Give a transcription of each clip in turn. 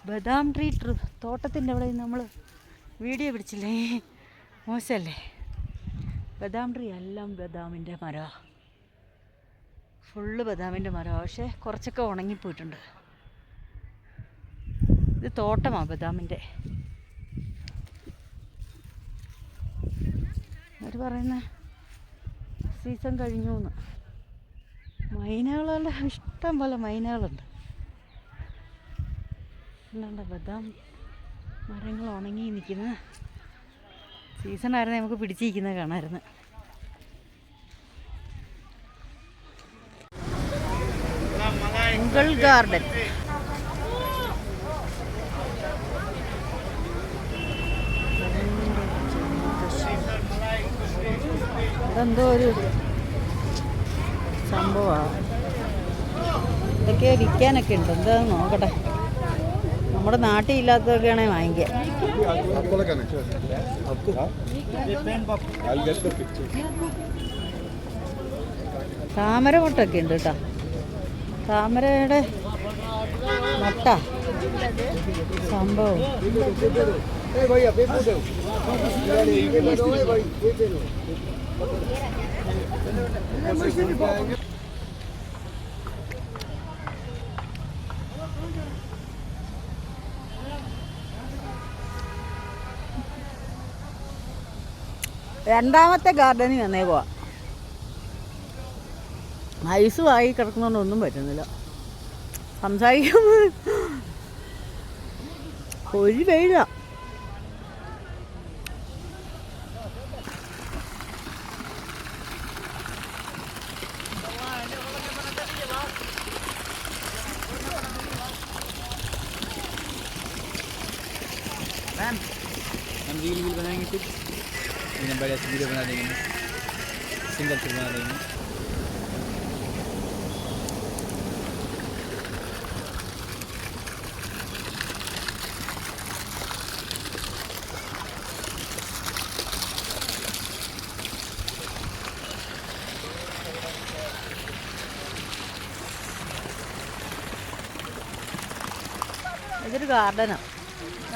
ബദാം ട്രീ തോട്ടത്തിൻ്റെ അവിടെ നമ്മൾ വീഡിയോ പിടിച്ചില്ലേ, മോശമല്ലേ? ബദാം ട്രീ എല്ലാം ബദാമിൻ്റെ മരമാണ്, ഫുള്ള് ബദാമിൻ്റെ മരമാണ്. പക്ഷേ കുറച്ചൊക്കെ ഉണങ്ങിപ്പോയിട്ടുണ്ട്. ഇത് തോട്ടമാണ് ബദാമിൻ്റെ. അവർ പറയുന്ന സീസൺ കഴിഞ്ഞു എന്ന്. മൈനകളുടെ ഇഷ്ടം പോലെ മൈനകളുണ്ട്. അല്ലാണ്ട് ബദാം മരങ്ങൾ ഉണങ്ങി നിൽക്കുന്ന സീസണായിരുന്നു, നമുക്ക് പിടിച്ചിരിക്കുന്നത് കാണാമായിരുന്നു. മുഗൾ ഗാർഡൻ. അതെന്തോ ഒരു സംഭവമാണ്. ഇതൊക്കെ വിൽക്കാനൊക്കെ ഉണ്ട്. എന്താണെന്ന് നോക്കട്ടെ. നമ്മുടെ നാട്ടിൽ ഇല്ലാത്തതൊക്കെയാണെങ്കിൽ വാങ്ങിക്കാം. താമര മുട്ടൊക്കെ ഉണ്ട് കേട്ടോ. താമരയുടെ മുട്ട സംഭവം. രണ്ടാമത്തെ ഗാർഡനിൽ വന്നേ പോവാം. ഐസുമായി കിടക്കുന്നതുകൊണ്ടൊന്നും പറ്റുന്നില്ല. സംസാരിക്കുമ്പോൾ ഒരു വെയില. हम रील बनाएंगे, कुछ बड़े से वीडियो बना देंगे, सिंगल से बना देंगे. ഇതൊരു ഗാർഡനാണ്.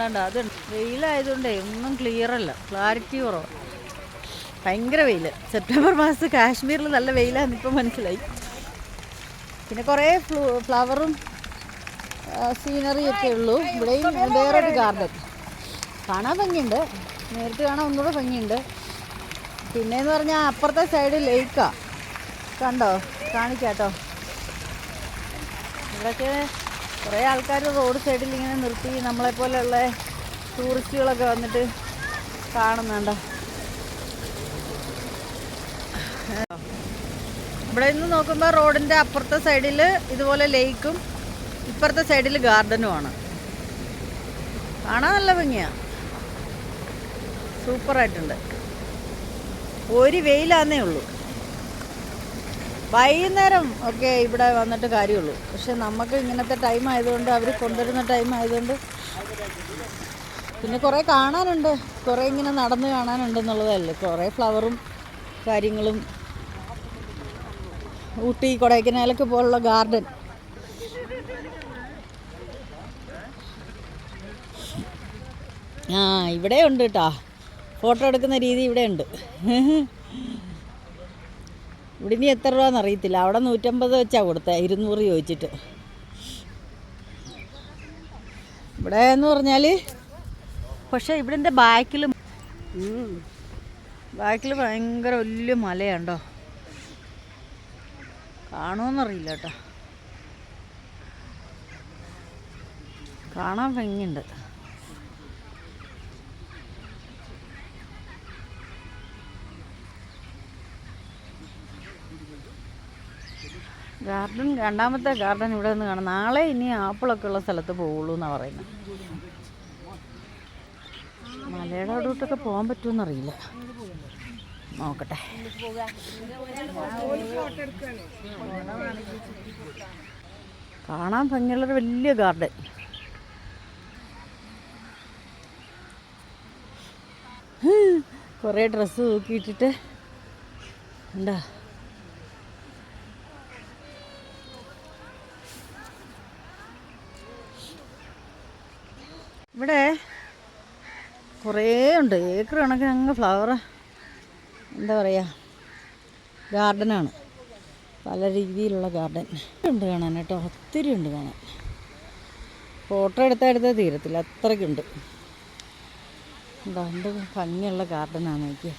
കണ്ടോ, അത് വെയിലായതുകൊണ്ടേ ഒന്നും ക്ലിയറല്ല, ക്ലാരിറ്റി കുറവ്. ഭയങ്കര വെയിൽ. സെപ്റ്റംബർ മാസത്ത് കാശ്മീരിൽ നല്ല വെയിലാണെന്ന് ഇപ്പം മനസ്സിലായി. പിന്നെ കുറേ ഫ്ലവറും സീനറിയൊക്കെ ഉള്ളൂ. ഇവിടെയും വേറൊരു ഗാർഡൻ. കാണാൻ ഭംഗിയുണ്ട്, നേരിട്ട് കാണാൻ ഒന്നുകൂടെ ഭംഗിയുണ്ട്. പിന്നെയെന്ന് പറഞ്ഞാൽ അപ്പുറത്തെ സൈഡ് ലേക്കാണ്. കണ്ടോ, കാണിക്കാട്ടോ. ഇവിടെയൊക്കെ കുറേ ആൾക്കാർ റോഡ് സൈഡിൽ ഇങ്ങനെ നിർത്തി നമ്മളെപ്പോലെയുള്ള ടൂറിസ്റ്റുകളൊക്കെ വന്നിട്ട് കാണുന്നുണ്ടോ. ഇവിടെ നിന്ന് നോക്കുമ്പോൾ റോഡിൻ്റെ അപ്പുറത്തെ സൈഡിൽ ഇതുപോലെ ലേക്കും ഇപ്പുറത്തെ സൈഡിൽ ഗാർഡനുമാണ്. കാണാൻ നല്ല ഭംഗിയാണ്, സൂപ്പറായിട്ടുണ്ട്. ഒരു വെയിലാന്നേ ഉള്ളൂ. വൈകുന്നേരം ഒക്കെ ഇവിടെ വന്നിട്ട് കാര്യമുള്ളൂ. പക്ഷെ നമുക്ക് ഇങ്ങനത്തെ ടൈം ആയതുകൊണ്ട്, അവർ കൊണ്ടുവരുന്ന ടൈം ആയതുകൊണ്ട്, പിന്നെ കുറേ കാണാനുണ്ട്, കുറേ ഇങ്ങനെ നടന്ന് കാണാനുണ്ടെന്നുള്ളതല്ലേ. കുറേ ഫ്ലവറും കാര്യങ്ങളും. ഊട്ടി കൊടൈക്കനാലൊക്കെ പോലുള്ള ഗാർഡൻ. ഇവിടെ ഉണ്ട് കേട്ടോ, ഫോട്ടോ എടുക്കുന്ന രീതി ഇവിടെ ഉണ്ട്. ഇവിടെ ഇനി എത്ര രൂപയെന്ന് അറിയത്തില്ല. അവിടെ 150 വെച്ചാണ് കൊടുത്തത്, 200 ചോദിച്ചിട്ട്. ഇവിടെ എന്ന് പറഞ്ഞാൽ പക്ഷേ ഇവിടെ ബാക്കിൽ ഭയങ്കര വലിയ മലയുണ്ടോ, കാണുമെന്നറിയില്ല കേട്ടോ. കാണാൻ ഭംഗിയുണ്ട്. ഗാർഡൻ, രണ്ടാമത്തെ ഗാർഡൻ ഇവിടെ നിന്ന് കാണാം. നാളെ ഇനി ആപ്പിളൊക്കെ ഉള്ള സ്ഥലത്ത് പോവുള്ളൂ എന്നാണ് പറയുന്നത്. മലയുടെ അവിടോട്ടൊക്കെ പോകാൻ പറ്റുമെന്നറിയില്ല, നോക്കട്ടെ. കാണാൻ ഭംഗിയുള്ളൊരു വലിയ ഗാർഡൻ. കുറേ ഡ്രസ്സ് തൂക്കിയിട്ടിട്ട് എന്താ. ഇവിടെ കുറേ ഉണ്ട്, ഏക്കർ കണക്കിന് അങ്ങ് ഫ്ലവർ, എന്താ പറയുക, ഗാർഡനാണ്. പല രീതിയിലുള്ള ഗാർഡൻ ഉണ്ട് കാണാൻ കേട്ടോ, ഒത്തിരി ഉണ്ട് കാണാൻ. ഫോട്ടോ എടുത്താൽ തീരത്തില്ല, അത്രയ്ക്കുണ്ട്. എന്താ എന്ത് ഭംഗിയുള്ള ഗാർഡനാണ് എനിക്ക്.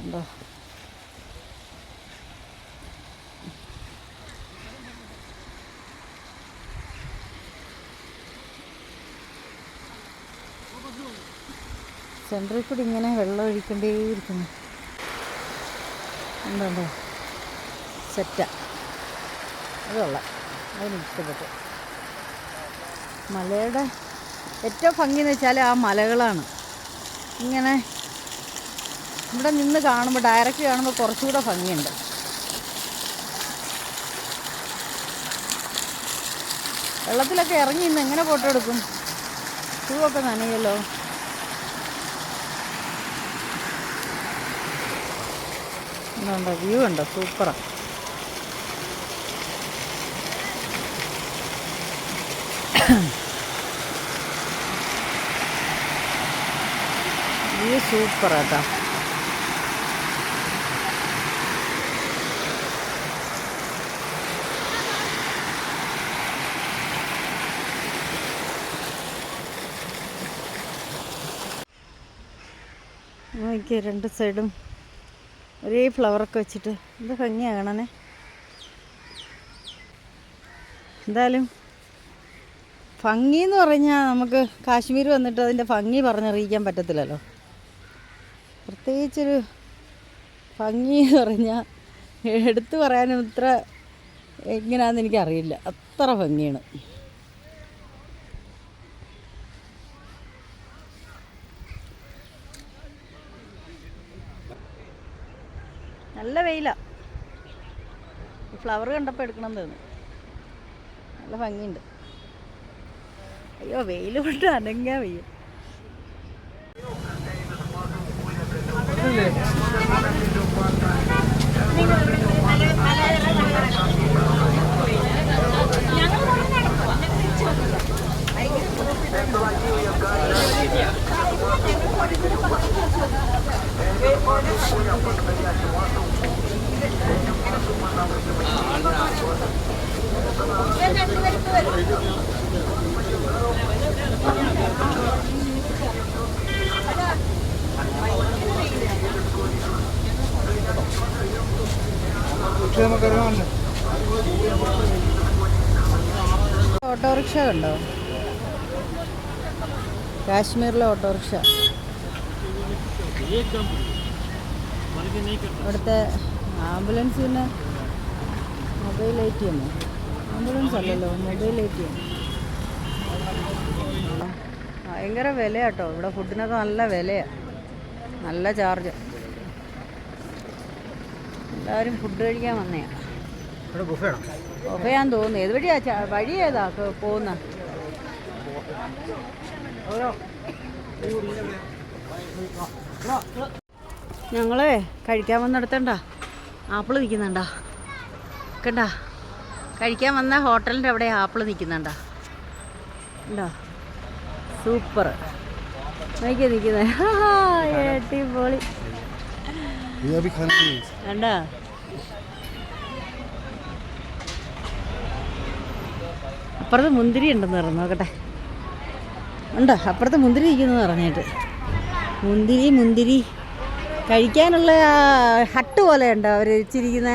എന്താ സെൻറ്ററിൽ കൂടി ഇങ്ങനെ വെള്ളം ഒഴിക്കേണ്ടിയിരിക്കുന്നു. ഉണ്ടോ സെറ്റ, അതുള്ള അതെനിക്ക് ഇഷ്ടപ്പെട്ടു. മലയുടെ ഏറ്റവും ഭംഗി എന്ന് വെച്ചാൽ ആ മലകളാണ്. ഇങ്ങനെ ഇവിടെ നിന്ന് കാണുമ്പോൾ, ഡയറക്റ്റ് കാണുമ്പോൾ കുറച്ചുകൂടെ ഭംഗിയുണ്ട്. വെള്ളത്തിലൊക്കെ ഇറങ്ങി ഇന്ന് എങ്ങനെ ഫോട്ടോ എടുക്കും? ഷൂവൊക്കെ നനയല്ലോ. ഉണ്ടോ വ്യൂ ഉണ്ടോ, സൂപ്പറാണ്. വ്യൂ സൂപ്പറാട്ടോ. നോക്കിയ രണ്ട് സൈഡും ഒരേ ഫ്ലവറൊക്കെ വെച്ചിട്ട് എന്ത് ഭംഗിയാണ് കാണാനേ. എന്തായാലും ഭംഗി എന്ന് പറഞ്ഞാൽ നമുക്ക് കാശ്മീർ വന്നിട്ട് അതിൻ്റെ ഭംഗി പറഞ്ഞറിയിക്കാൻ പറ്റത്തില്ലല്ലോ. പ്രത്യേകിച്ചൊരു ഭംഗി എന്ന് പറഞ്ഞാൽ എടുത്തു പറയാനും ഇത്ര എങ്ങനെയാണെന്ന് എനിക്കറിയില്ല, അത്ര ഭംഗിയാണ്. നല്ല വെയിലാണ്. ഫ്ലവർ കണ്ടപ്പോൾ എടുക്കണം തോന്നുന്നു. നല്ല ഭംഗിയുണ്ട്. അയ്യോ വെയിൽ കൊണ്ട് അനങ്ങാൻ വയ്യ. ഓട്ടോറിക്ഷ കണ്ടോ? കാശ്മീരിലെ ഓട്ടോറിക്ഷ. ഇവിടുത്തെ ആംബുലൻസ് പിന്നെ മൊബൈൽ ATM, ആംബുലൻസ് അല്ലല്ലോ, മൊബൈൽ ATM. ഭയങ്കര വിലയാട്ടോ ഇവിടെ. ഫുഡിനൊക്കെ നല്ല വിലയാണ്, നല്ല ചാർജ്. എല്ലാവരും ഫുഡ് കഴിക്കാൻ വന്നതാണ്. ബുഫയാന്ന് തോന്നുന്നു. ഏത് വഴിയാ, വഴി ഏതാ പോകുന്ന? ഞങ്ങളെ കഴിക്കാൻ വന്നിടത്തണ്ട ആപ്പിൾ നിൽക്കുന്നുണ്ടോ? കണ്ട, കഴിക്കാൻ വന്ന ഹോട്ടലിൻ്റെ അവിടെ ആപ്പിൾ നിൽക്കുന്നുണ്ടോ? ഉണ്ടോ? സൂപ്പർ. നോക്കിയാ നിൽക്കുന്നത്. അടിപൊളി. കണ്ടോ? അപ്പുറത്ത് മുന്തിരി ഉണ്ടെന്ന് പറഞ്ഞു. നോക്കട്ടെ, ഉണ്ടോ? അപ്പുറത്ത് മുന്തിരി ഇരിക്കുന്നു പറഞ്ഞിട്ട്. മുന്തിരി കഴിക്കാനുള്ള ഹട്ട് പോലെ ഉണ്ടോ അവർ വെച്ചിരിക്കുന്ന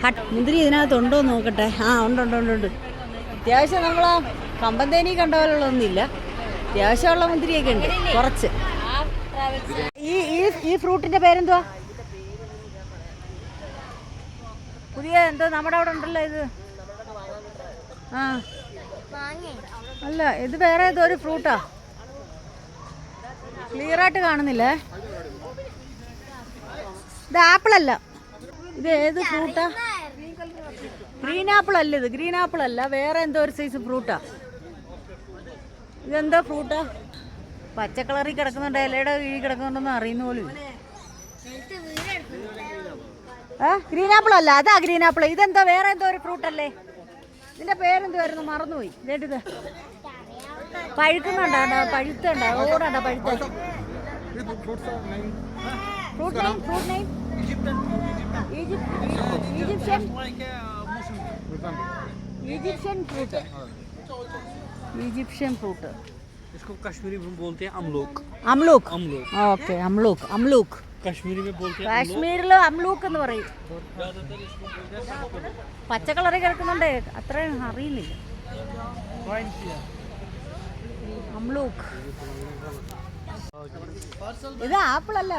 ഹട്ട്? മുന്തിരി ഇതിനകത്തുണ്ടോ എന്ന് നോക്കട്ടെ. ആ ഉണ്ട്. അത്യാവശ്യം നമ്മളാ കമ്പന്തേനി കണ്ട പോലുള്ളതൊന്നുമില്ല, അത്യാവശ്യമുള്ള മുന്തിരിയൊക്കെ ഉണ്ട് കുറച്ച്. ഈ ഫ്രൂട്ടിൻ്റെ പേരെന്തുവാ? പുതിയ എന്തോ നമ്മുടെ അവിടെ ഉണ്ടല്ലോ ഇത്. ആ അല്ല, ഇത് വേറെ ഏതോ ഒരു ഫ്രൂട്ടാ, ക്ലിയറായിട്ട് കാണുന്നില്ലേ. ഇത് ആപ്പിളല്ല, ഇത് ഏത് ഫ്രൂട്ടാ? ഗ്രീൻ ആപ്പിൾ അല്ല, ഇത് ഗ്രീൻ ആപ്പിൾ അല്ല, വേറെ എന്തോ ഒരു സൈസ് ഫ്രൂട്ടാ. ഇതെന്തോ ഫ്രൂട്ടാ? പച്ച കളറിൽ കിടക്കുന്നുണ്ട്, ഇലയുടെ കീഴിൽ കിടക്കുന്നുണ്ടെന്ന് അറിയുന്ന പോലും. ഗ്രീൻ ആപ്പിൾ അല്ല, അതാ ഗ്രീൻ ആപ്പിൾ. ഇതെന്തോ വേറെ എന്തോ ഒരു ഫ്രൂട്ടല്ലേ, ഇതിന്റെ പേരെന്തുവായിരുന്നു, മറന്നുപോയി. കേട്ടിത് പഴുക്കുന്നുണ്ടോ? പഴുത്തുണ്ടോ? ഓടണ്ടോ പഴുത്ത? Fruit name Egyptian fruit. इसको कश्मीरी में बोलते हैं अमलोक. അംലൂക്ക്. अमलोक ഓക്കെ, അംലൂക്ക്. कश्मीरी में बोलते हैं കാശ്മീരിൽ അംലൂക്ക് എന്ന് പറയും. പച്ച കളറിൽ കിടക്കുന്നുണ്ട്, അത്രയും അറിയുന്നില്ല. അംലൂക്ക്. ഇത് ആപ്പിൾ അല്ല,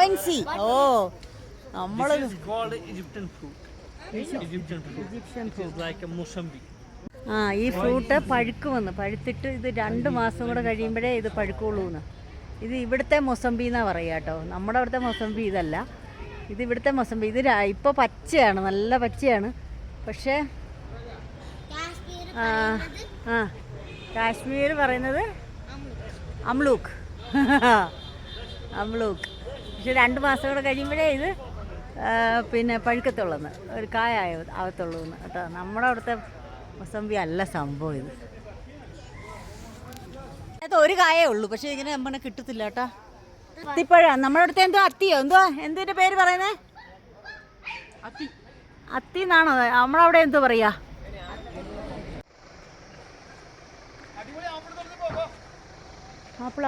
കോയിൻസി. ഓ, നമ്മള് called Egyptian fruit. Egyptian fruit like a Mosambi. ആ, ഈ ഫ്രൂട്ട് പഴുത്തിട്ട് ഇത് 2 മാസം കൂടെ കഴിയുമ്പോഴേ ഇത് പഴുക്കുള്ളൂ എന്ന്. ഇത് ഇവിടുത്തെ മൊസംബി എന്നാണ് പറയുക കേട്ടോ. നമ്മുടെ അവിടുത്തെ മൊസംബി ഇതല്ല, ഇത് ഇവിടുത്തെ മൊസംബി. ഇത് ഇപ്പോൾ പച്ചയാണ്, നല്ല പച്ചയാണ്. പക്ഷേ കാശ്മീർ പറയുന്നത് അംലൂക്ക്. പക്ഷെ 2 മാസം കൂടെ കഴിയുമ്പോഴേ ഇത് പിന്നെ പഴുക്കത്തുള്ളൂന്ന്, ഒരു കായ ആവത്തുള്ളൂ എന്ന് കേട്ടോ. നമ്മുടെ അവിടുത്തെ മൊസംബി അല്ല സംഭവം ഇത്. അത് ഒരു കായേ ഉള്ളൂ, പക്ഷേ ഇങ്ങനെ നമ്മളെ കിട്ടത്തില്ല കേട്ടോ. അത്തിപ്പഴം നമ്മുടെ അടുത്ത് എന്തോ അത്തിയോ എന്തിൻ്റെ പേര് പറയുന്നത്? അത്തി എന്നാണോ നമ്മളവിടെ എന്തോ പറയാ? ആപ്പിൾ.